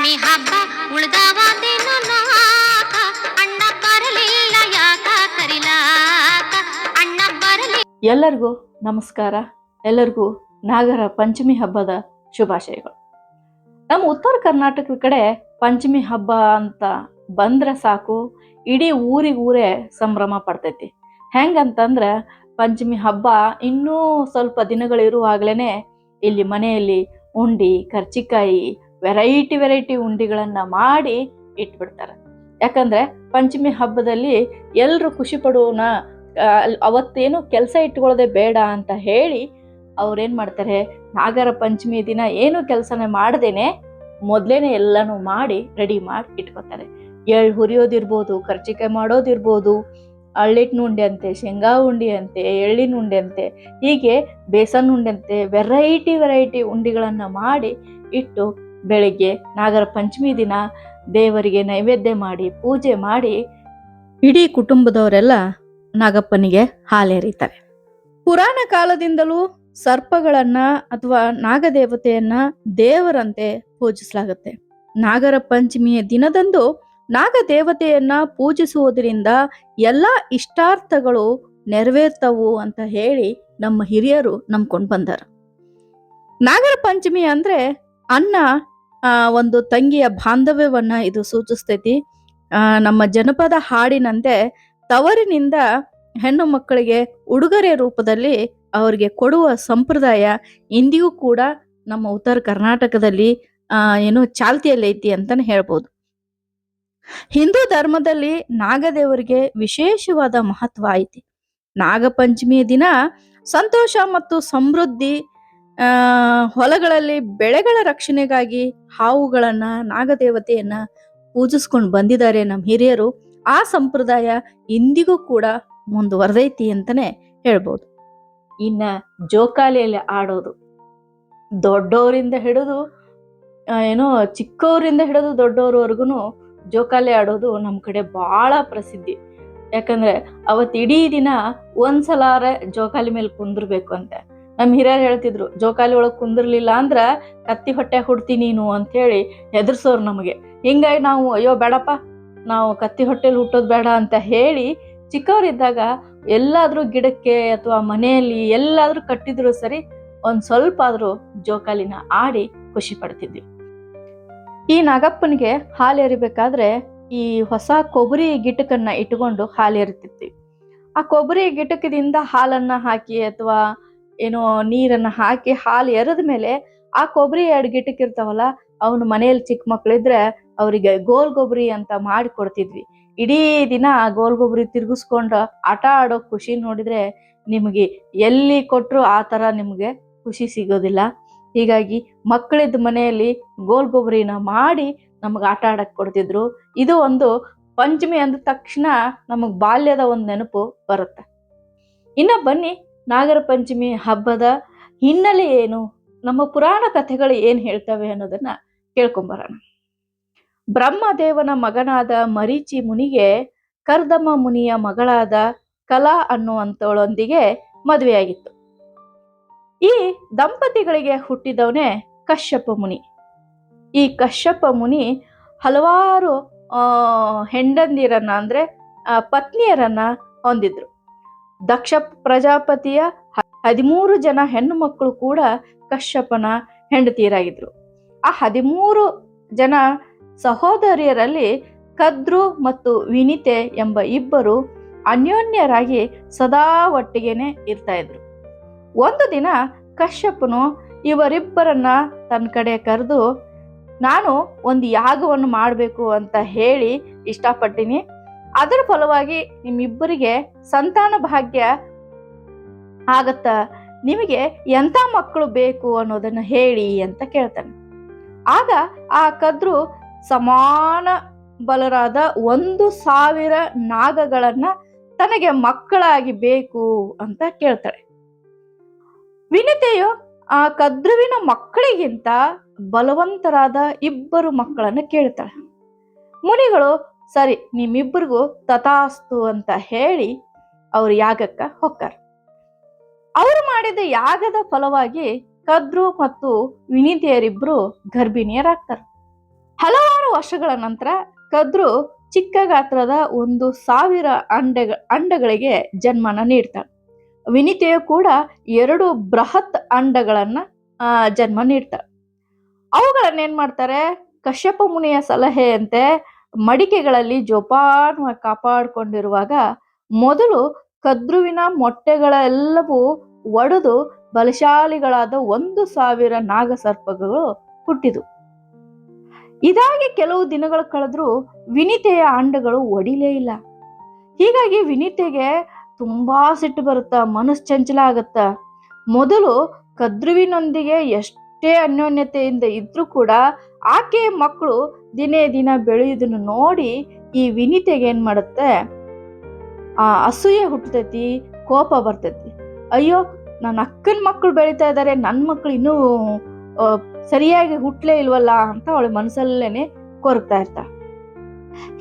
ಪಂಚಮಿ ಹಬ್ಬ ಉಳ್ದಾವಾದೇನು ನಾಕ ಅಣ್ಣ ಬರಲಿಲ್ಲ ಯಾಕ ಕರಿಲಾಕ ಅಣ್ಣ ಬರಲಿ. ಎಲ್ಲರಿಗೂ ನಮಸ್ಕಾರ. ಎಲ್ಲರಿಗೂ ನಾಗರ ಪಂಚಮಿ ಹಬ್ಬದ ಶುಭಾಶಯಗಳು. ನಮ್ಮ ಉತ್ತರ ಕರ್ನಾಟಕದ ಕಡೆ ಪಂಚಮಿ ಹಬ್ಬ ಅಂತ ಬಂದ್ರೆ ಸಾಕು, ಇಡೀ ಊರೇ ಸಂಭ್ರಮ ಪಡ್ತೈತಿ. ಹೆಂಗಂತಂದ್ರೆ ಪಂಚಮಿ ಹಬ್ಬ ಇನ್ನೂ ಸ್ವಲ್ಪ ದಿನಗಳಿರುವಾಗಲೇ ಇಲ್ಲಿ ಮನೆಯಲ್ಲಿ ಉಂಡಿ, ಕರ್ಚಿಕಾಯಿ, ವೆರೈಟಿ ಉಂಡಿಗಳನ್ನ ಮಾಡಿ ಇಟ್ಬಿಡ್ತಾರೆ. ಯಾಕಂದ್ರೆ ಪಂಚಮಿ ಹಬ್ಬದಲ್ಲಿ ಎಲ್ಲರೂ ಖುಷಿ ಪಡುವನ, ಅವತ್ತೇನು ಕೆಲಸ ಇಟ್ಕೊಳ್ಳೋದೆ ಬೇಡ ಅಂತ ಹೇಳಿ ಅವ್ರೇನ್ ಮಾಡ್ತಾರೆ, ನಾಗರ ಪಂಚಮಿ ದಿನ ಏನು ಕೆಲಸನೇ ಮಾಡದೇನೆ ಮೊದ್ಲೇನೆ ಎಲ್ಲಾನು ಮಾಡಿ ರೆಡಿ ಮಾಡಿ ಇಟ್ಕೋತಾರೆ. ಎಳ್ಳು ಹುರಿಯೋದಿರ್ಬೋದು, ಕರ್ಚಿಕಾಯಿ ಮಾಡೋದಿರ್ಬೋದು, ಅಳ್ಳಿಟ್ಟಿನ ಉಂಡೆ ಅಂತೆ, ಶೇಂಗಾ ಉಂಡೆ ಅಂತೆ, ಎಳ್ಳಿನ ಉಂಡೆ ಅಂತೆ, ಹೀಗೆ ಬೇಸನ್ ಉಂಡೆ ಅಂತೆ, ವೆರೈಟಿ ಉಂಡಿಗಳನ್ನ ಮಾಡಿ ಇಟ್ಟು ಬೆಳಿಗ್ಗೆ ನಾಗರ ಪಂಚಮಿ ದಿನ ದೇವರಿಗೆ ನೈವೇದ್ಯ ಮಾಡಿ ಪೂಜೆ ಮಾಡಿ ಇಡೀ ಕುಟುಂಬದವರೆಲ್ಲ ನಾಗಪ್ಪನಿಗೆ ಹಾಲೆರೀತಾರೆ. ಪುರಾಣ ಕಾಲದಿಂದಲೂ ಸರ್ಪಗಳನ್ನ ಅಥವಾ ನಾಗದೇವತೆಯನ್ನ ದೇವರಂತೆ ಪೂಜಿಸಲಾಗುತ್ತೆ. ನಾಗರ ಪಂಚಮಿಯ ದಿನದಂದು ನಾಗದೇವತೆಯನ್ನ ಪೂಜಿಸುವುದರಿಂದ ಎಲ್ಲ ಇಷ್ಟಾರ್ಥಗಳು ನೆರವೇರ್ತವು ಅಂತ ಹೇಳಿ ನಮ್ಮ ಹಿರಿಯರು ನಂಬ್ಕೊಂಡು ಬಂದಾರ. ನಾಗರ ಪಂಚಮಿ ಅಂದ್ರೆ ಅಣ್ಣ ಒಂದು ತಂಗಿಯ ಬಾಂಧವ್ಯವನ್ನ ಇದು ಸೂಚಿಸ್ತೈತಿ. ನಮ್ಮ ಜನಪದ ಹಾಡಿನಂತೆ ತವರಿನಿಂದ ಹೆಣ್ಣು ಮಕ್ಕಳಿಗೆ ಉಡುಗೊರೆ ರೂಪದಲ್ಲಿ ಅವರಿಗೆ ಕೊಡುವ ಸಂಪ್ರದಾಯ ಇಂದಿಗೂ ಕೂಡ ನಮ್ಮ ಉತ್ತರ ಕರ್ನಾಟಕದಲ್ಲಿ ಚಾಲ್ತಿಯಲ್ಲಿ ಐತಿ ಅಂತಾನೆ ಹೇಳ್ಬೋದು. ಹಿಂದೂ ಧರ್ಮದಲ್ಲಿ ನಾಗದೇವರಿಗೆ ವಿಶೇಷವಾದ ಮಹತ್ವ ಐತಿ. ನಾಗಪಂಚಮಿಯ ದಿನ ಸಂತೋಷ ಮತ್ತು ಸಮೃದ್ಧಿ, ಹೊಲಗಳಲ್ಲಿ ಬೆಳೆಗಳ ರಕ್ಷಣೆಗಾಗಿ ಹಾವುಗಳನ್ನ, ನಾಗದೇವತೆಯನ್ನ ಪೂಜಿಸ್ಕೊಂಡು ಬಂದಿದ್ದಾರೆ ನಮ್ಮ ಹಿರಿಯರು. ಆ ಸಂಪ್ರದಾಯ ಇಂದಿಗೂ ಕೂಡ ಮುಂದುವರೆದೈತಿ ಅಂತಾನೆ ಹೇಳ್ಬೋದು. ಇನ್ನ ಜೋಕಾಲಿಯಲ್ಲಿ ಆಡೋದು, ದೊಡ್ಡವರಿಂದ ಹಿಡಿದು ಚಿಕ್ಕವರಿಂದ ಹಿಡಿದು ದೊಡ್ಡವ್ರವರೆಗೂ ಜೋಕಾಲಿ ಆಡೋದು ನಮ್ಮ ಕಡೆ ಬಹಳ ಪ್ರಸಿದ್ಧಿ. ಯಾಕಂದ್ರೆ ಅವತ್ತು ಇಡೀ ದಿನ ಒಂದ್ಸಲಾರ ಜೋಕಾಲಿ ಮೇಲೆ ಕುಂದಿರ್ಬೇಕು ಅಂತ ನಮ್ಮ ಹಿರಿಯರು ಹೇಳ್ತಿದ್ರು. ಜೋಕಾಲಿ ಒಳಗೆ ಕುಂದಿರ್ಲಿಲ್ಲ ಅಂದ್ರ ಕತ್ತಿ ಹೊಟ್ಟೆ ಹುಡ್ತಿ ನೀನು ಅಂತ ಹೇಳಿ ಹೆದರ್ಸೋರು ನಮಗೆ. ಹಿಂಗಾಗಿ ನಾವು ಅಯ್ಯೋ ಬೇಡಪ್ಪ, ನಾವು ಕತ್ತಿ ಹೊಟ್ಟೆಲಿ ಹುಟ್ಟೋದು ಬೇಡ ಅಂತ ಹೇಳಿ ಚಿಕ್ಕವರಿದ್ದಾಗ ಎಲ್ಲಾದ್ರೂ ಗಿಡಕ್ಕೆ ಅಥವಾ ಮನೆಯಲ್ಲಿ ಎಲ್ಲಾದ್ರೂ ಕಟ್ಟಿದ್ರು ಸರಿ ಒಂದ್ ಸ್ವಲ್ಪ ಆದ್ರೂ ಜೋಕಾಲಿನ ಆಡಿ ಖುಷಿ ಪಡ್ತಿದ್ವಿ. ಈ ನಾಗಪ್ಪನಿಗೆ ಹಾಲು ಎರಿಬೇಕಾದ್ರೆ ಈ ಹೊಸ ಕೊಬ್ಬರಿ ಗಿಟಕನ್ನ ಇಟ್ಕೊಂಡು ಹಾಲು ಎರಿತಿದ್ವಿ. ಆ ಕೊಬ್ಬರಿ ಗಿಟಕದಿಂದ ಹಾಲನ್ನ ಹಾಕಿ ಅಥವಾ ನೀರನ್ನ ಹಾಕಿ ಹಾಲು ಎರೆದ ಮೇಲೆ ಆ ಕೊಬ್ಬರಿ 2 ಗಿಟಕ್ ಇರ್ತಾವಲ್ಲ, ಅವನು ಮನೆಯಲ್ಲಿ ಚಿಕ್ಕ ಮಕ್ಳಿದ್ರೆ ಅವರಿಗೆ ಗೋಲ್ ಗೊಬ್ಬರಿ ಅಂತ ಮಾಡಿ ಕೊಡ್ತಿದ್ವಿ. ಇಡೀ ದಿನ ಗೋಲ್ ಗೊಬ್ಬರಿ ತಿರ್ಗಿಸ್ಕೊಂಡು ಆಟ ಆಡೋ ಖುಷಿ ನೋಡಿದ್ರೆ ನಿಮಗೆ ಎಲ್ಲಿ ಕೊಟ್ರು ಆ ತರ ನಿಮ್ಗೆ ಖುಷಿ ಸಿಗೋದಿಲ್ಲ. ಹೀಗಾಗಿ ಮಕ್ಕಳಿದ್ದ ಮನೆಯಲ್ಲಿ ಗೋಲ್ ಗೊಬ್ಬರಿನ ಮಾಡಿ ನಮಗ್ ಆಟ ಆಡಕ್ ಕೊಡ್ತಿದ್ರು. ಇದು ಒಂದು ಪಂಚಮಿ ಅಂದ ತಕ್ಷಣ ನಮಗ್ ಬಾಲ್ಯದ ಒಂದು ನೆನಪು ಬರುತ್ತೆ. ಇನ್ನ ಬನ್ನಿ, ನಾಗರ ಪಂಚಮಿ ಹಬ್ಬದ ಹಿನ್ನೆಲೆ ಏನು, ನಮ್ಮ ಪುರಾಣ ಕಥೆಗಳು ಏನ್ ಹೇಳ್ತವೆ ಅನ್ನೋದನ್ನ ಕೇಳ್ಕೊಂಬರೋಣ. ಬ್ರಹ್ಮದೇವನ ಮಗನಾದ ಮರೀಚಿ ಮುನಿಗೆ ಕರ್ದಮ ಮುನಿಯ ಮಗಳಾದ ಕಲಾ ಅನ್ನುವಂತವಳೊಂದಿಗೆ ಮದುವೆಯಾಗಿತ್ತು. ಈ ದಂಪತಿಗಳಿಗೆ ಹುಟ್ಟಿದವನೇ ಕಶ್ಯಪ ಮುನಿ. ಈ ಕಶ್ಯಪ ಮುನಿ ಹಲವಾರು ಹೆಂಡಂದಿರನ್ನ ಅಂದ್ರೆ ಪತ್ನಿಯರನ್ನ ಹೊಂದಿದ್ರು. ದಕ್ಷ ಪ್ರಜಾಪತಿಯ 13 ಜನ ಹೆಣ್ಣು ಮಕ್ಕಳು ಕೂಡ ಕಶ್ಯಪನ ಹೆಂಡತಿಯರಾಗಿದ್ರು. ಆ 13 ಜನ ಸಹೋದರಿಯರಲ್ಲಿ ಕದ್ರು ಮತ್ತು ವಿನಿತೆ ಎಂಬ ಇಬ್ಬರು ಅನ್ಯೋನ್ಯರಾಗಿ ಸದಾ ಒಟ್ಟಿಗೆನೆ ಇರ್ತಾ ಇದ್ರು. ಒಂದು ದಿನ ಕಶ್ಯಪನು ಇವರಿಬ್ಬರನ್ನ ತನ್ನ ಕಡೆ ಕರೆದು, ನಾನು ಒಂದು ಯಾಗವನ್ನು ಮಾಡಬೇಕು ಅಂತ ಹೇಳಿ ಇಷ್ಟಪಟ್ಟಿನಿ. ಅದರ ಫಲವಾಗಿ ನಿಮ್ಮಿಬ್ಬರಿಗೆ ಸಂತಾನ ಭಾಗ್ಯ ಆಗತ್ತ, ನಿಮಗೆ ಎಂಥ ಮಕ್ಕಳು ಬೇಕು ಅನ್ನೋದನ್ನ ಹೇಳಿ ಅಂತ ಕೇಳ್ತಾನೆ. ಆಗ ಆ ಕದ್ರು ಸಮಾನ ಬಲರಾದ 1,000 ನಾಗಗಳನ್ನ ತನಗೆ ಮಕ್ಕಳಾಗಿ ಬೇಕು ಅಂತ ಕೇಳ್ತಾಳೆ. ವಿನಿತೆಯು ಆ ಕದ್ರುವಿನ ಮಕ್ಕಳಿಗಿಂತ ಬಲವಂತರಾದ 2 ಮಕ್ಕಳನ್ನ ಕೇಳ್ತಾಳೆ. ಮುನಿಗಳು ಸರಿ ನಿಮ್ಮಿಬ್ಬರಿಗೂ ತಥಾಸ್ತು ಅಂತ ಹೇಳಿ ಅವ್ರು ಯಾಗಕ್ಕ ಹೊಕ್ಕಾರ. ಅವರು ಮಾಡಿದ ಯಾಗದ ಫಲವಾಗಿ ಕದ್ರು ಮತ್ತು ವಿನಿತೆಯರಿಬ್ರು ಗರ್ಭಿಣಿಯರಾಗ್ತಾರೆ. ಹಲವು ವರ್ಷಗಳ ನಂತರ ಕದ್ರು ಚಿಕ್ಕ ಗಾತ್ರದ 1,000 ಅಂಡಗಳಿಗೆ ಜನ್ಮನ ನೀಡ್ತಾಳೆ. ವಿನಿತೆಯು ಕೂಡ 2 ಬೃಹತ್ ಅಂಡಗಳನ್ನ ಜನ್ಮ ನೀಡ್ತಾಳೆ. ಅವುಗಳನ್ನೇನ್ ಮಾಡ್ತಾರೆ, ಕಶ್ಯಪ ಮುನಿಯ ಸಲಹೆಯಂತೆ ಮಡಿಕೆಗಳಲ್ಲಿ ಜೋಪಾನವಾಗಿ ಕಾಪಾಡಿಕೊಂಡಿರುವಾಗ ಮೊದಲು ಕದ್ರುವಿನ ಮೊಟ್ಟೆಗಳೆಲ್ಲವೂ ಒಡೆದು ಬಲಶಾಲಿಗಳಾದ 1,000 ನಾಗಸರ್ಪಗಳು ಹುಟ್ಟಿದವು. ಇದಾಗಿ ಕೆಲವು ದಿನಗಳು ಕಳೆದ್ರೂ ವಿನಿತೆಯ ಅಂಡಗಳು ಒಡಿಲೇ ಇಲ್ಲ. ಹೀಗಾಗಿ ವಿನಿತೆಗೆ ತುಂಬಾ ಸಿಟ್ಟು ಬರುತ್ತ, ಮನಸ್ಸು ಚಂಚಲ ಆಗತ್ತ. ಮೊದಲು ಕದ್ರುವಿನೊಂದಿಗೆ ಎಷ್ಟೇ ಅನ್ಯೋನ್ಯತೆಯಿಂದ ಇದ್ರೂ ಕೂಡ ಆಕೆಯ ಮಕ್ಕಳು ದಿನೇ ದಿನ ಬೆಳೆಯುವುದನ್ನು ನೋಡಿ ಈ ವಿನಿತೆಗೆ ಏನ್ ಮಾಡುತ್ತೆ, ಅಸೂಯೆ ಹುಟ್ಟತೈತಿ, ಕೋಪ ಬರ್ತೈತಿ. ಅಯ್ಯೋ, ನನ್ನ ಅಕ್ಕನ ಮಕ್ಕಳು ಬೆಳೀತಾ ಇದ್ದಾರೆ, ನನ್ನ ಮಕ್ಕಳು ಇನ್ನೂ ಸರಿಯಾಗಿ ಹುಟ್ಲೇ ಇಲ್ವಲ್ಲ ಅಂತ ಅವಳ ಮನಸ್ಸಲ್ಲೇನೆ ಕೊರಗ್ತಾ ಇರ್ತಾಳೆ.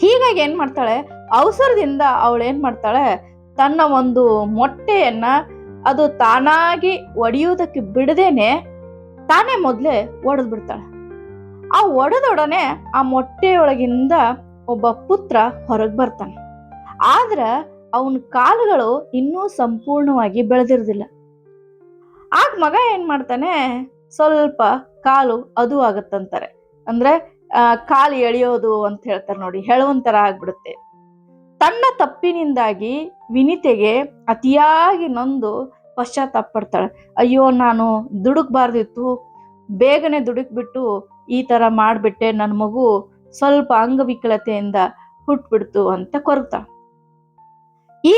ಹೀಗಾಗಿ ಏನ್ ಮಾಡ್ತಾಳೆ, ಅವಸರದಿಂದ ಅವಳು ಏನ್ ಮಾಡ್ತಾಳೆ, ತನ್ನ ಒಂದು ಮೊಟ್ಟೆಯನ್ನ ಅದು ತಾನಾಗಿ ಒಡೆಯುವುದಕ್ಕೆ ಬಿಡದೇನೆ ತಾನೇ ಮೊದ್ಲೇ ಒಡೆದು ಬಿಡ್ತಾಳೆ. ಆ ಒಡೆದೊಡನೆ ಆ ಮೊಟ್ಟೆಯೊಳಗಿಂದ ಒಬ್ಬ ಪುತ್ರ ಹೊರಗೆ ಬರ್ತಾನೆ. ಆದ್ರ ಅವನ ಕಾಲುಗಳು ಇನ್ನೂ ಸಂಪೂರ್ಣವಾಗಿ ಬೆಳೆದಿರೋದಿಲ್ಲ. ಆಗ ಮಗ ಏನ್ ಮಾಡ್ತಾನೆ, ಸ್ವಲ್ಪ ಕಾಲು ಅದು ಆಗತ್ತಂತಾರೆ, ಅಂದ್ರೆ ಕಾಲು ಎಳೆಯೋದು ಅಂತ ಹೇಳ್ತಾರೆ ನೋಡಿ, ಹೇಳುವಂತರ ಆಗ್ಬಿಡುತ್ತೆ. ತನ್ನ ತಪ್ಪಿನಿಂದಾಗಿ ವಿನಿತೆಗೆ ಅತಿಯಾಗಿ ನೊಂದು ಪಶ್ಚಾತ್ತಾಪ ಪಡ್ತಾಳೆ. ಅಯ್ಯೋ, ನಾನು ದುಡುಕ್ಬಾರ್ದಿತ್ತು, ಬೇಗನೆ ದುಡುಕ್ಬಿಟ್ಟು ಈ ತರ ಮಾಡ್ಬಿಟ್ಟೆ, ನನ್ನ ಮಗು ಸ್ವಲ್ಪ ಅಂಗವಿಕಲತೆಯಿಂದ ಹುಟ್ಬಿಡ್ತು ಅಂತ ಕೊರಗ್ತಾಳೆ. ಈ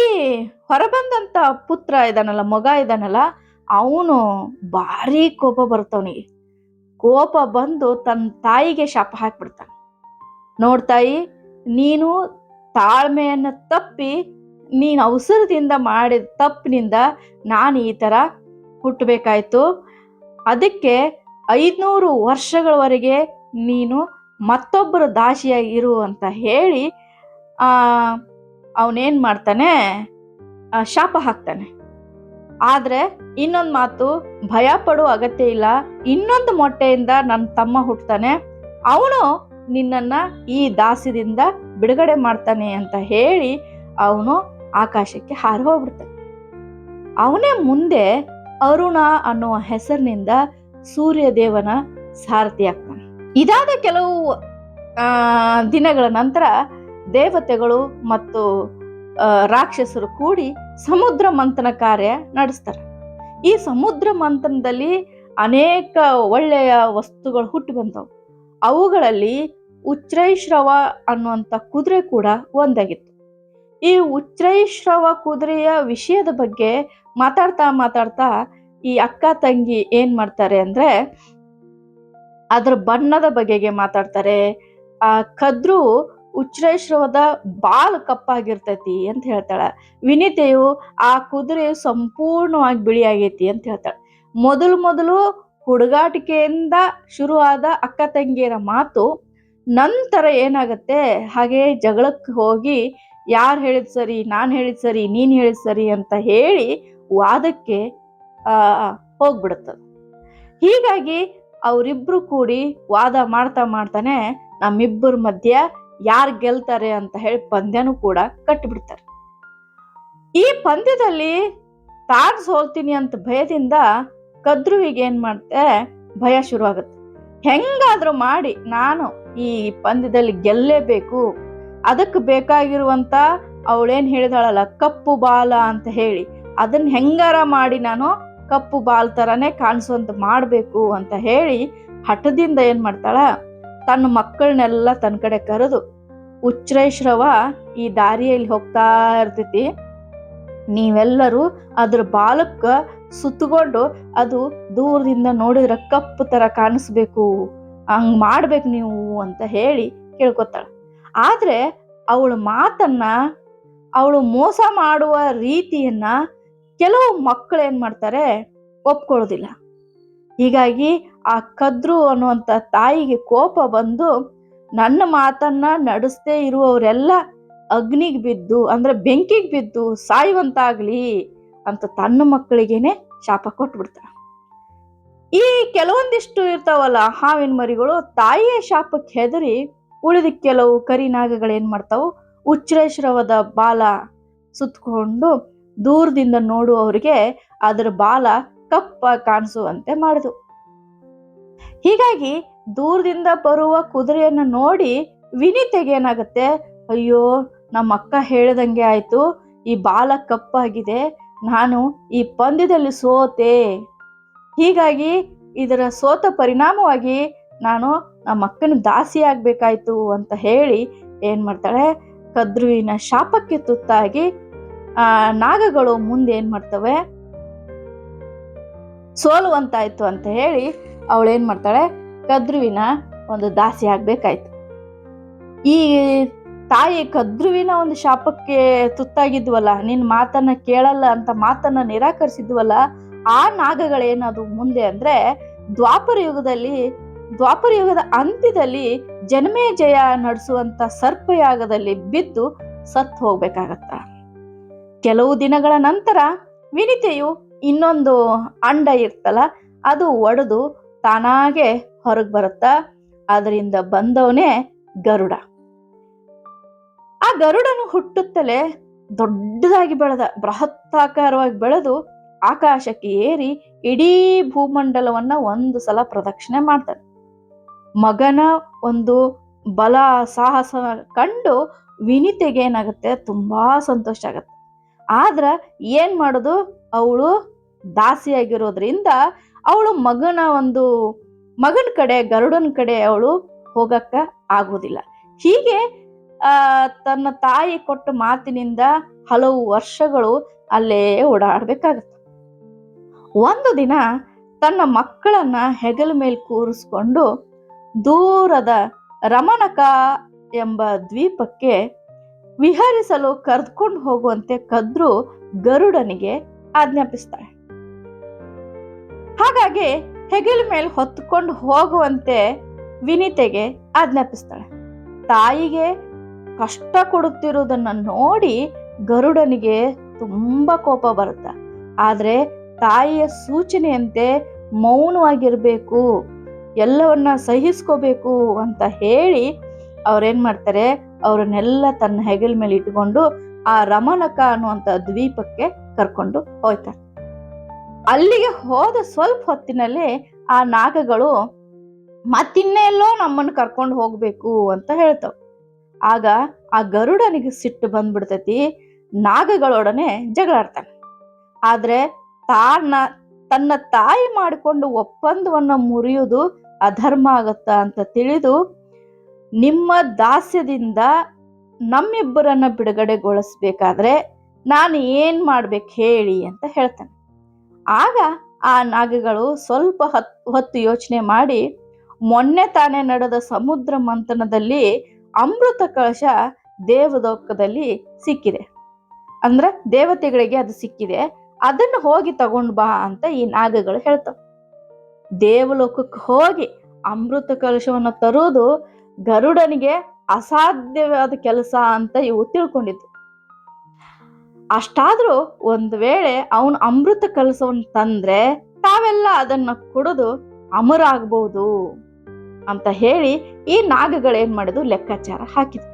ಹೊರಬಂದಂತ ಪುತ್ರ ಇದಾನಲ್ಲ, ಮಗ ಇದಾನಲ್ಲ, ಅವನು ಭಾರಿ ಕೋಪ ಬರ್ತವನಿಗೆ. ಕೋಪ ಬಂದು ತನ್ನ ತಾಯಿಗೆ ಶಾಪ ಹಾಕ್ಬಿಡ್ತಾನೆ. ನೋಡ್ತಾಯಿ, ನೀನು ತಾಳ್ಮೆಯನ್ನ ತಪ್ಪಿ, ನೀನು ಅವಸರದಿಂದ ಮಾಡಿದ ತಪ್ಪಿನಿಂದ ನಾನು ಈ ತರ ಹುಟ್ಟಬೇಕಾಯ್ತು. ಅದಕ್ಕೆ 500 ವರ್ಷಗಳವರೆಗೆ ನೀನು ಮತ್ತೊಬ್ಬರ ದಾಸಿಯಾಗಿ ಇರು ಅಂತ ಹೇಳಿ ಅವನೇನ್ ಮಾಡ್ತಾನೆ, ಶಾಪ ಹಾಕ್ತಾನೆ. ಆದ್ರೆ ಇನ್ನೊಂದು ಮಾತು, ಭಯ ಪಡುವ ಅಗತ್ಯ ಇಲ್ಲ, ಇನ್ನೊಂದು ಮೊಟ್ಟೆಯಿಂದ ನನ್ನ ತಮ್ಮ ಹುಟ್ಟತಾನೆ, ಅವನು ನಿನ್ನನ್ನ ಈ ದಾಸ್ಯದಿಂದ ಬಿಡುಗಡೆ ಮಾಡ್ತಾನೆ ಅಂತ ಹೇಳಿ ಅವನು ಆಕಾಶಕ್ಕೆ ಹಾರಿ ಹೋಗ್ಬಿಡ್ತಾನೆ. ಅವನೇ ಮುಂದೆ ಅರುಣ ಅನ್ನುವ ಹೆಸರಿನಿಂದ ಸೂರ್ಯ ದೇವನ ಸಾರಥಿ ಆಗ್ತಾನೆ. ಇದಾದ ಕೆಲವು ದಿನಗಳ ನಂತರ ದೇವತೆಗಳು ಮತ್ತು ರಾಕ್ಷಸರು ಕೂಡಿ ಸಮುದ್ರ ಮಂಥನ ಕಾರ್ಯ ನಡೆಸ್ತಾರೆ. ಈ ಸಮುದ್ರ ಮಂಥನದಲ್ಲಿ ಅನೇಕ ಒಳ್ಳೆಯ ವಸ್ತುಗಳು ಹುಟ್ಟಿ ಬಂದವು. ಅವುಗಳಲ್ಲಿ ಉಚ್ಛ್ರೈಶ್ರವ ಅನ್ನುವಂಥ ಕುದುರೆ ಕೂಡ ಒಂದಾಗಿತ್ತು. ಈ ಉಚ್ಛ್ರೈಶ್ರವ ಕುದುರೆಯ ವಿಷಯದ ಬಗ್ಗೆ ಮಾತಾಡ್ತಾ ಈ ಅಕ್ಕ ತಂಗಿ ಏನ್ ಮಾಡ್ತಾರೆ ಅಂದ್ರೆ, ಅದ್ರ ಬಣ್ಣದ ಬಗೆಗೆ ಮಾತಾಡ್ತಾರೆ. ಕದ್ರು ಉಚ್ಛ್ರೈಶ್ರವದ ಬಾಲ್ ಕಪ್ಪಾಗಿರ್ತೈತಿ ಅಂತ ಹೇಳ್ತಾಳೆ. ವಿನಿತೆಯು ಆ ಕುದುರೆ ಸಂಪೂರ್ಣವಾಗಿ ಬಿಳಿಯಾಗೈತಿ ಅಂತ ಹೇಳ್ತಾಳೆ. ಮೊದಲು ಹುಡುಗಾಟಿಕೆಯಿಂದ ಶುರುವಾದ ಅಕ್ಕ ತಂಗಿಯರ ಮಾತು ನಂತರ ಏನಾಗತ್ತೆ, ಹಾಗೆ ಜಗಳಕ್ಕೆ ಹೋಗಿ ಯಾರು ಹೇಳಿದ್ ಸರಿ, ನಾನು ಹೇಳಿದ್ ಸರಿ, ನೀನ್ ಹೇಳಿದ್ ಸರಿ ಅಂತ ಹೇಳಿ ವಾದಕ್ಕೆ ಹೋಗ್ಬಿಡುತ್ತದೆ. ಹೀಗಾಗಿ ಅವರಿಬ್ರು ಕೂಡಿ ವಾದ ಮಾಡ್ತಾನೆ ನಮ್ಮಿಬ್ಬರ ಮಧ್ಯ ಯಾರು ಗೆಲ್ತಾರೆ ಅಂತ ಹೇಳಿ ಪಂದ್ಯನೂ ಕೂಡ ಕಟ್ಟಿಬಿಡ್ತಾರೆ. ಈ ಪಂದ್ಯದಲ್ಲಿ ತಾನು ಸೋಲ್ತೀನಿ ಅಂತ ಭಯದಿಂದ ಕದ್ರುವಿಗೆ ಏನ್ ಮಾಡುತ್ತೆ, ಭಯ ಶುರುವಾಗುತ್ತೆ. ಹೆಂಗಾದ್ರೂ ಮಾಡಿ ನಾನು ಈ ಪಂದ್ಯದಲ್ಲಿ ಗೆಲ್ಲೇಬೇಕು, ಅದಕ್ಕೆ ಬೇಕಾಗಿರುವಂತ ಅವಳೇನ್ ಹೇಳಿದಾಳಲ್ಲ ಕಪ್ಪು ಬಾಲ ಅಂತ ಹೇಳಿ, ಅದನ್ನ ಹೆಂಗಾರ ಮಾಡಿ ನಾನು ಕಪ್ಪು ಬಾಲ್ ತರನೇ ಕಾಣಿಸುವಂತ ಮಾಡ್ಬೇಕು ಅಂತ ಹೇಳಿ ಹಠದಿಂದ ಏನ್ ಮಾಡ್ತಾಳ, ತನ್ನ ಮಕ್ಕಳನ್ನೆಲ್ಲ ತನ್ನ ಕಡೆ ಕರೆದು, ಉಚ್ಛ್ರೈಶ್ರವ ಈ ದಾರಿಯಲ್ಲಿ ಹೋಗ್ತಾ ಇರ್ತೈತಿ, ನೀವೆಲ್ಲರೂ ಅದ್ರ ಬಾಲಕ್ಕ ಸುತ್ತಕೊಂಡು ಅದು ದೂರದಿಂದ ನೋಡಿದ್ರೆ ಕಪ್ಪು ತರ ಕಾಣಿಸ್ಬೇಕು, ಹಂಗ್ ಮಾಡ್ಬೇಕು ನೀವು ಅಂತ ಹೇಳಿ ಕೇಳ್ಕೊತಾಳ. ಆದ್ರೆ ಅವಳ ಮಾತನ್ನ, ಅವಳು ಮೋಸ ಮಾಡುವ ರೀತಿಯನ್ನ ಕೆಲವು ಮಕ್ಕಳು ಏನ್ ಮಾಡ್ತಾರೆ, ಒಪ್ಕೊಳ್ಳೋದಿಲ್ಲ. ಹೀಗಾಗಿ ಆ ಕದ್ರು ಅನ್ನುವಂಥ ತಾಯಿಗೆ ಕೋಪ ಬಂದು, ನನ್ನ ಮಾತನ್ನ ನಡೆಸದೇ ಇರುವವರೆಲ್ಲ ಅಗ್ನಿಗೆ ಬಿದ್ದು, ಅಂದ್ರೆ ಬೆಂಕಿಗೆ ಬಿದ್ದು ಸಾಯುವಂತಾಗ್ಲಿ ಅಂತ ತನ್ನ ಮಕ್ಕಳಿಗೇನೆ ಶಾಪ ಕೊಟ್ಬಿಡ್ತಾಳೆ. ಈ ಕೆಲವೊಂದಿಷ್ಟು ಇರ್ತಾವಲ್ಲ ಹಾವಿನ ಮರಿಗಳು, ತಾಯಿಯ ಶಾಪಕ್ಕೆ ಹೆದರಿ ಉಳಿದ ಕೆಲವು ಕರಿ ನಾಗಗಳೇನ್ ಮಾಡ್ತಾವು, ಉಚ್ಛ್ರೇಶ್ರವದ ಬಾಲ ಸುತ್ತಕೊಂಡು ದೂರದಿಂದ ನೋಡುವವರಿಗೆ ಅದರ ಬಾಲ ಕಪ್ಪ ಕಾಣಿಸುವಂತೆ ಮಾಡಿದ್ವು. ಹೀಗಾಗಿ ದೂರದಿಂದ ಬರುವ ಕುದುರೆಯನ್ನು ನೋಡಿ ವಿನಿತೆಗೆ ಏನಾಗುತ್ತೆ, ಅಯ್ಯೋ ನಮ್ಮ ಅಕ್ಕ ಹೇಳ್ದಂಗೆ ಆಯ್ತು, ಈ ಬಾಲ ಕಪ್ಪಾಗಿದೆ, ನಾನು ಈ ಪಂದ್ಯದಲ್ಲಿ ಸೋತೆ, ಹೀಗಾಗಿ ಇದರ ಸೋತ ಪರಿಣಾಮವಾಗಿ ನಾನು ನಮ್ಮ ಅಕ್ಕನ ದಾಸಿ ಆಗ್ಬೇಕಾಯ್ತು ಅಂತ ಹೇಳಿ ಏನ್ ಮಾಡ್ತಾಳೆ, ಕದ್ರುವಿನ ಶಾಪಕ್ಕೆ ತುತ್ತಾಗಿ ನಾಗಗಳು ಮುಂದೆ ಏನ್ ಮಾಡ್ತವೆ, ಸೋಲುವಂತಾಯ್ತು ಅಂತ ಹೇಳಿ ಅವಳೇನ್ ಮಾಡ್ತಾಳೆ, ಕದ್ರುವಿನ ಒಂದು ದಾಸಿ ಆಗ್ಬೇಕಾಯ್ತು. ಈ ತಾಯಿ ಕದ್ರುವಿನ ಒಂದು ಶಾಪಕ್ಕೆ ತುತ್ತಾಗಿದ್ವಲ್ಲ, ನಿನ್ ಮಾತನ್ನ ಕೇಳಲ್ಲ ಅಂತ ಮಾತನ್ನ ನಿರಾಕರಿಸಿದ್ವಲ್ಲ, ಆ ನಾಗಗಳೇನದು ಮುಂದೆ ಅಂದ್ರೆ ದ್ವಾಪರ ಯುಗದ ಅಂತ್ಯದಲ್ಲಿ ಜನಮೇಜಯ ನಡೆಸುವಂತ ಸರ್ಪಯಾಗದಲ್ಲಿ ಬಿದ್ದು ಸತ್ತು ಹೋಗ್ಬೇಕಾಗತ್ತ. ಕೆಲವು ದಿನಗಳ ನಂತರ ವಿನಿತೆಯು ಇನ್ನೊಂದು ಅಂಡ ಇರ್ತಲ್ಲ, ಅದು ಒಡೆದು ತಾನಾಗೆ ಹೊರಗೆ ಬರುತ್ತ. ಅದರಿಂದ ಬಂದವನೇ ಗರುಡ. ಆ ಗರುಡನು ಹುಟ್ಟುತ್ತಲೇ ದೊಡ್ಡದಾಗಿ ಬೃಹತ್ತಾಕಾರವಾಗಿ ಬೆಳೆದು ಆಕಾಶಕ್ಕೆ ಏರಿ ಇಡೀ ಭೂಮಂಡಲವನ್ನ ಒಂದು ಸಲ ಪ್ರದಕ್ಷಿಣೆ ಮಾಡ್ತಾನೆ. ಮಗನ ಒಂದು ಬಲ ಸಾಹಸ ಕಂಡು ವಿನಿತೆಗೆ ಏನಾಗುತ್ತೆ, ತುಂಬಾ ಸಂತೋಷ ಆಗತ್ತೆ. ಆದ್ರ ಏನ್ ಮಾಡೋದು, ಅವಳು ದಾಸಿಯಾಗಿರೋದ್ರಿಂದ ಅವಳು ಮಗನ ಕಡೆ ಗರುಡನ ಕಡೆ ಅವಳು ಹೋಗಕ್ಕ ಆಗುವುದಿಲ್ಲ. ಹೀಗೆ ತನ್ನ ತಾಯಿ ಕೊಟ್ಟ ಮಾತಿನಿಂದ ಹಲವು ವರ್ಷಗಳು ಅಲ್ಲೇ ಓಡಾಡ್ಬೇಕಾಗತ್ತೆ. ಒಂದು ದಿನ ತನ್ನ ಮಕ್ಕಳನ್ನ ಹೆಗಲ ಮೇಲೆ ಕೂರಿಸ್ಕೊಂಡು ದೂರದ ರಮಣಕ ಎಂಬ ದ್ವೀಪಕ್ಕೆ ವಿಹರಿಸಲು ಕರೆದುಕೊಂಡು ಹೋಗುವಂತೆ ಕದ್ರು ಗರುಡನಿಗೆ ಆಜ್ಞಾಪಿಸ್ತಾಳೆ. ಹಾಗಾಗಿ ಹೆಗಲ ಮೇಲೆ ಹೊತ್ತುಕೊಂಡು ಹೋಗುವಂತೆ ವಿನಿತೆಗೆ ಆಜ್ಞಾಪಿಸ್ತಾಳೆ. ತಾಯಿಗೆ ಕಷ್ಟ ಕೊಡುತ್ತಿರುವುದನ್ನ ನೋಡಿ ಗರುಡನಿಗೆ ತುಂಬಾ ಕೋಪ ಬರುತ್ತೆ. ಆದ್ರೆ ತಾಯಿಯ ಸೂಚನೆಯಂತೆ ಮೌನವಾಗಿರ್ಬೇಕು, ಎಲ್ಲವನ್ನ ಸಹಿಸ್ಕೋಬೇಕು ಅಂತ ಹೇಳಿ ಅವ್ರೇನ್ ಮಾಡ್ತಾರೆ, ಅವ್ರನ್ನೆಲ್ಲ ತನ್ನ ಹೆಗಲ ಮೇಲೆ ಇಟ್ಕೊಂಡು ಆ ರಮಣಕ ಅನ್ನುವಂತ ದ್ವೀಪಕ್ಕೆ ಕರ್ಕೊಂಡು ಹೋಗ್ತಾರೆ. ಅಲ್ಲಿಗೆ ಹೋದ ಸ್ವಲ್ಪ ಹೊತ್ತಿನಲ್ಲಿ ಆ ನಾಗಗಳು ಮತ್ತಿನ್ನೆಲ್ಲೋ ನಮ್ಮನ್ನು ಕರ್ಕೊಂಡು ಹೋಗ್ಬೇಕು ಅಂತ ಹೇಳ್ತಾವ. ಆಗ ಆ ಗರುಡನಿಗೆ ಸಿಟ್ಟು ಬಂದ್ಬಿಡ್ತೈತಿ, ನಾಗಗಳೊಡನೆ ಜಗಳಾಡ್ತಾನೆ. ಆದ್ರೆ ತನ್ನ ತಾಯಿ ಮಾಡಿಕೊಂಡು ಒಪ್ಪಂದವನ್ನ ಮುರಿಯುವುದು ಅಧರ್ಮ ಆಗತ್ತ ಅಂತ ತಿಳಿದು ನಿಮ್ಮ ದಾಸ್ಯದಿಂದ ನಮ್ಮಿಬ್ಬರನ್ನ ಬಿಡುಗಡೆಗೊಳಿಸ್ಬೇಕಾದ್ರೆ ನಾನು ಏನ್ ಮಾಡ್ಬೇಕು ಹೇಳಿ ಅಂತ ಹೇಳ್ತಾನೆ. ಆಗ ಆ ನಾಗಗಳು ಸ್ವಲ್ಪ ಹೊತ್ತು ಯೋಚನೆ ಮಾಡಿ, ಮೊನ್ನೆ ತಾನೇ ನಡೆದ ಸಮುದ್ರ ಮಂಥನದಲ್ಲಿ ಅಮೃತ ಕಳಶ ದೇವಲೋಕದಲ್ಲಿ ಸಿಕ್ಕಿದೆ, ಅಂದ್ರೆ ದೇವತೆಗಳಿಗೆ ಅದು ಸಿಕ್ಕಿದೆ, ಅದನ್ನು ಹೋಗಿ ತಗೊಂಡ್ ಬಾ ಅಂತ ಈ ನಾಗಗಳು ಹೇಳ್ತಾವ. ದೇವಲೋಕಕ್ಕೆ ಹೋಗಿ ಅಮೃತ ಕಲಶವನ್ನು ತರುವುದು ಗರುಡನಿಗೆ ಅಸಾಧ್ಯವಾದ ಕೆಲಸ ಅಂತ ಇವು ತಿಳ್ಕೊಂಡಿದ್ದು. ಅಷ್ಟಾದ್ರೂ ಒಂದು ವೇಳೆ ಅವನು ಅಮೃತ ಕಲಶವನ್ನು ತಂದ್ರೆ ತಾವೆಲ್ಲ ಅದನ್ನ ಕುಡಿದು ಅಮರ ಆಗ್ಬಹುದು ಅಂತ ಹೇಳಿ ಈ ನಾಗಗಳೇನ್ ಮಾಡಿದ್ವು, ಲೆಕ್ಕಾಚಾರ ಹಾಕಿದ್ವು.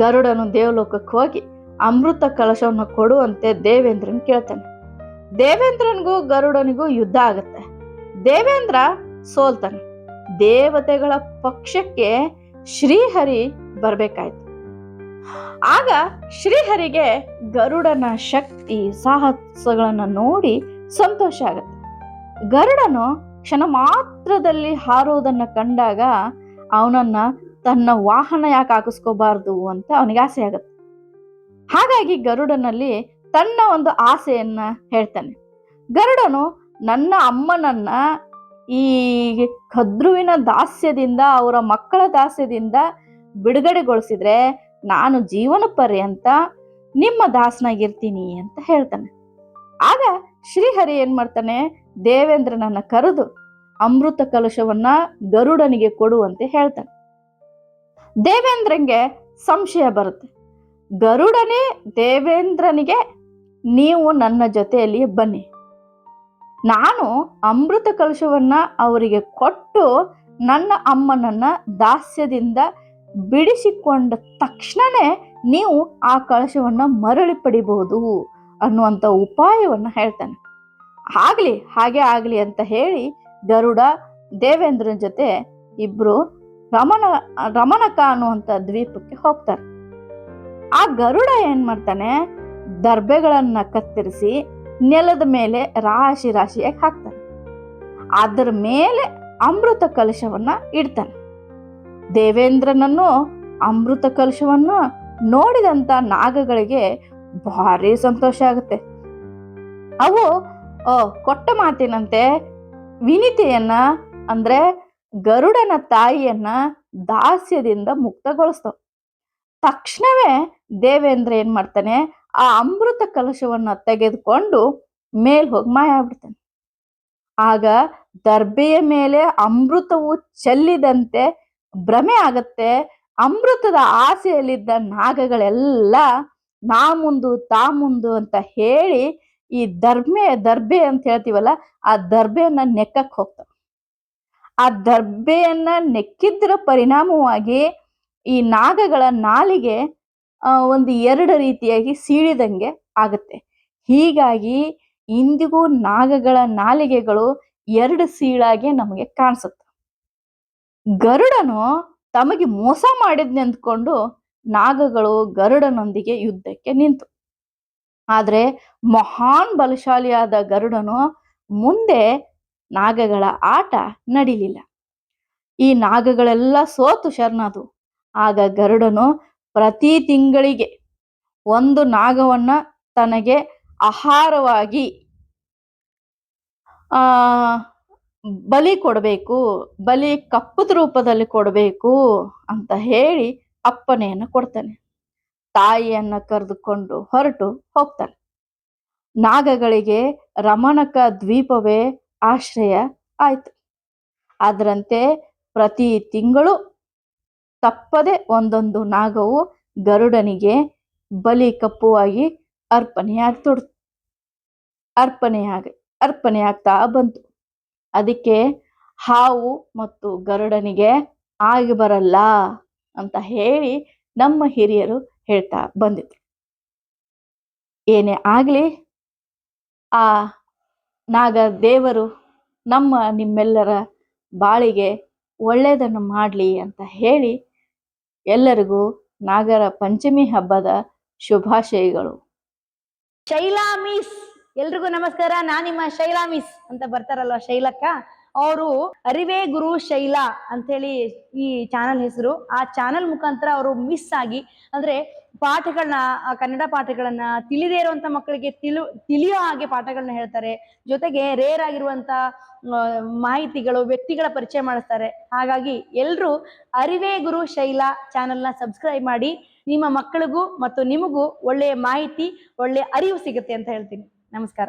ಗರುಡನು ದೇವಲೋಕಕ್ಕೆ ಹೋಗಿ ಅಮೃತ ಕಲಶವನ್ನು ಕೊಡುವಂತೆ ದೇವೇಂದ್ರನ್ ಕೇಳ್ತಾನೆ. ದೇವೇಂದ್ರನಿಗೂ ಗರುಡನಿಗೂ ಯುದ್ಧ ಆಗುತ್ತೆ. ದೇವೇಂದ್ರ ಸೋಲ್ತಾನೆ. ದೇವತೆಗಳ ಪಕ್ಷಕ್ಕೆ ಶ್ರೀಹರಿ ಬರ್ಬೇಕಾಯ್ತು. ಆಗ ಶ್ರೀಹರಿಗೆ ಗರುಡನ ಶಕ್ತಿ ಸಾಹಸಗಳನ್ನ ನೋಡಿ ಸಂತೋಷ ಆಗತ್ತೆ. ಗರುಡನು ಕ್ಷಣ ಮಾತ್ರದಲ್ಲಿ ಹಾರುವುದನ್ನ ಕಂಡಾಗ ಅವನನ್ನ ತನ್ನ ವಾಹನ ಯಾಕೆ ಹಾಕಿಸ್ಕೋಬಾರ್ದು ಅಂತ ಅವನಿಗೆ ಆಸೆ ಆಗತ್ತೆ. ಹಾಗಾಗಿ ಗರುಡನಲ್ಲಿ ತನ್ನ ಒಂದು ಆಸೆಯನ್ನ ಹೇಳ್ತಾನೆ. ಗರುಡನು ನನ್ನ ಅಮ್ಮನನ್ನ ಈ ಕದ್ರುವಿನ ದಾಸ್ಯದಿಂದ, ಅವರ ಮಕ್ಕಳ ದಾಸ್ಯದಿಂದ ಬಿಡುಗಡೆಗೊಳಿಸಿದ್ರೆ ನಾನು ಜೀವನ ಪರ್ಯಂತ ನಿಮ್ಮ ದಾಸನಾಗಿರ್ತೀನಿ ಅಂತ ಹೇಳ್ತಾನೆ. ಆಗ ಶ್ರೀಹರಿ ಏನ್ ಮಾಡ್ತಾನೆ, ದೇವೇಂದ್ರನನ್ನ ಕರೆದು ಅಮೃತ ಕಲಶವನ್ನ ಗರುಡನಿಗೆ ಕೊಡುವಂತೆ ಹೇಳ್ತಾನೆ. ದೇವೇಂದ್ರನಿಗೆ ಸಂಶಯ ಬರುತ್ತೆ. ಗರುಡನೇ ದೇವೇಂದ್ರನಿಗೆ, ನೀವು ನನ್ನ ಜೊತೆಯಲ್ಲಿ ಬನ್ನಿ, ನಾನು ಅಮೃತ ಕಲಶವನ್ನ ಅವರಿಗೆ ಕೊಟ್ಟು ನನ್ನ ಅಮ್ಮನನ್ನ ದಾಸ್ಯದಿಂದ ಬಿಡಿಸಿಕೊಂಡ ತಕ್ಷಣನೇ ನೀವು ಆ ಕಳಶವನ್ನ ಮರಳಿ ಪಡಿಬಹುದು ಅನ್ನುವಂಥ ಉಪಾಯವನ್ನ ಹೇಳ್ತಾನೆ. ಹಾಗೆ ಆಗ್ಲಿ ಅಂತ ಹೇಳಿ ಗರುಡ ದೇವೇಂದ್ರನ ಜೊತೆ ಇಬ್ರು ರಮಣಕ ಅನ್ನುವಂಥ ದ್ವೀಪಕ್ಕೆ ಹೋಗ್ತಾರೆ. ಆ ಗರುಡ ಏನ್ ಮಾಡ್ತಾನೆ, ದರ್ಬೆಗಳನ್ನ ಕತ್ತರಿಸಿ ನೆಲದ ಮೇಲೆ ರಾಶಿ ರಾಶಿಯಾಗಿ ಹಾಕ್ತಾನೆ. ಅದರ ಮೇಲೆ ಅಮೃತ ಕಲಶವನ್ನ ಇಡ್ತಾನೆ. ದೇವೇಂದ್ರನನ್ನು ಅಮೃತ ಕಲಶವನ್ನ ನೋಡಿದಂತ ನಾಗಗಳಿಗೆ ಭಾರಿ ಸಂತೋಷ ಆಗುತ್ತೆ. ಅವು ಕೊಟ್ಟ ಮಾತಿನಂತೆ ವಿನಿತೆಯನ್ನ ಅಂದ್ರೆ ಗರುಡನ ತಾಯಿಯನ್ನ ದಾಸ್ಯದಿಂದ ಮುಕ್ತಗೊಳಿಸ್ತಾವ. ತಕ್ಷಣವೇ ದೇವೇಂದ್ರ ಏನ್ ಮಾಡ್ತಾನೆ, ಆ ಅಮೃತ ಕಲಶವನ್ನ ತೆಗೆದುಕೊಂಡು ಮೇಲ್ ಹೋಗಿ ಮಾಯ ಆಗ್ಬಿಡ್ತಾನೆ. ಆಗ ದರ್ಬೆಯ ಮೇಲೆ ಅಮೃತವು ಚೆಲ್ಲಿದಂತೆ ಭ್ರಮೆ ಆಗತ್ತೆ. ಅಮೃತದ ಆಸೆಯಲ್ಲಿದ್ದ ನಾಗಗಳೆಲ್ಲ ನಾ ಮುಂದು ತಾ ಮುಂದು ಅಂತ ಹೇಳಿ ಈ ದರ್ಬೆ ಅಂತ ಹೇಳ್ತೀವಲ್ಲ, ಆ ದರ್ಬೆಯನ್ನ ನೆಕ್ಕಕ್ ಹೋಗ್ತಾವ. ಆ ದರ್ಬೆಯನ್ನ ನೆಕ್ಕಿದ್ರ ಪರಿಣಾಮವಾಗಿ ಈ ನಾಗಗಳ ನಾಲಿಗೆ ಒಂದು ಎರಡು ರೀತಿಯಾಗಿ ಸೀಳಿದಂಗೆ ಆಗುತ್ತೆ. ಹೀಗಾಗಿ ಇಂದಿಗೂ ನಾಗಗಳ ನಾಲಿಗೆಗಳು ಎರಡು ಸೀಳಾಗಿ ನಮಗೆ ಕಾಣಿಸುತ್ತೆ. ಗರುಡನು ತಮಗೆ ಮೋಸ ಮಾಡಿದ್ನೆಂದ್ಕೊಂಡು ನಾಗಗಳು ಗರುಡನೊಂದಿಗೆ ಯುದ್ಧಕ್ಕೆ ನಿಂತು. ಆದ್ರೆ ಮಹಾನ್ ಬಲಶಾಲಿಯಾದ ಗರುಡನು ಮುಂದೆ ನಾಗಗಳ ಆಟ ನಡಿಲಿಲ್ಲ. ಈ ನಾಗಗಳೆಲ್ಲ ಸೋತು ಶರಣಾದವು. ಆಗ ಗರುಡನು ಪ್ರತಿ ತಿಂಗಳಿಗೆ ಒಂದು ನಾಗವನ್ನ ತನಗೆ ಆಹಾರವಾಗಿ ಬಲಿ ಕೊಡಬೇಕು, ಬಲಿ ಕಪ್ಪದ ರೂಪದಲ್ಲಿ ಕೊಡಬೇಕು ಅಂತ ಹೇಳಿ ಅಪ್ಪಣೆಯನ್ನು ಕೊಡ್ತಾನೆ. ತಾಯಿಯನ್ನ ಕರೆದುಕೊಂಡು ಹೊರಟು ಹೋಗ್ತಾನೆ. ನಾಗಗಳಿಗೆ ರಮಣಕ ದ್ವೀಪವೇ ಆಶ್ರಯ ಆಯ್ತು. ಅದರಂತೆ ಪ್ರತಿ ತಿಂಗಳು ತಪ್ಪದೆ ಒಂದೊಂದು ನಾಗವು ಗರುಡನಿಗೆ ಬಲಿ ಕಪ್ಪುವಾಗಿ ಅರ್ಪಣೆಯಾಗ್ತಾ ಬಂತು. ಅದಕ್ಕೆ ಹಾವು ಮತ್ತು ಗರುಡನಿಗೆ ಆಗಿ ಬರಲ್ಲ ಅಂತ ಹೇಳಿ ನಮ್ಮ ಹಿರಿಯರು ಹೇಳ್ತಾ ಬಂದಿದ್ರು. ಏನೇ ಆಗ್ಲಿ, ಆ ನಾಗ ದೇವರು ನಿಮ್ಮೆಲ್ಲರ ಬಾಳಿಗೆ ಒಳ್ಳೆಯದನ್ನು ಮಾಡಲಿ ಅಂತ ಹೇಳಿ ಎಲ್ಲರಿಗೂ ನಾಗರ ಪಂಚಮಿ ಹಬ್ಬದ ಶುಭಾಶಯಗಳು. ಶೈಲಾ ಮಿಸ್, ಎಲ್ರಿಗೂ ನಮಸ್ಕಾರ. ನಿಮ್ಮ ಶೈಲಾ ಮಿಸ್ ಅಂತ ಬರ್ತಾರಲ್ವ ಶೈಲಕ್ಕ, ಅವರು ಅರಿವೇ ಗುರು ಶೈಲಾ ಅಂತೇಳಿ ಈ ಚಾನಲ್ ಹೆಸರು. ಆ ಚಾನಲ್ ಮುಖಾಂತರ ಅವರು ಮಿಸ್ ಆಗಿ ಅಂದ್ರೆ ಪಾಠಗಳನ್ನ, ಕನ್ನಡ ಪಾಠಗಳನ್ನ ತಿಳಿದೇ ಇರುವಂತ ಮಕ್ಕಳಿಗೆ ತಿಳಿಯೋ ಹಾಗೆ ಪಾಠಗಳನ್ನ ಹೇಳ್ತಾರೆ. ಜೊತೆಗೆ ರೇರ್ ಆಗಿರುವಂತ ಮಾಹಿತಿಗಳು, ವ್ಯಕ್ತಿಗಳ ಪರಿಚಯ ಮಾಡಿಸ್ತಾರೆ. ಹಾಗಾಗಿ ಎಲ್ರು ಅರಿವೇ ಗುರು ಶೈಲಾ ಚಾನಲ್ನ ಸಬ್ಸ್ಕ್ರೈಬ್ ಮಾಡಿ. ನಿಮ್ಮ ಮಕ್ಕಳಿಗೂ ಮತ್ತು ನಿಮಗೂ ಒಳ್ಳೆಯ ಮಾಹಿತಿ, ಒಳ್ಳೆಯ ಅರಿವು ಸಿಗುತ್ತೆ ಅಂತ ಹೇಳ್ತೀನಿ. ನಮಸ್ಕಾರ.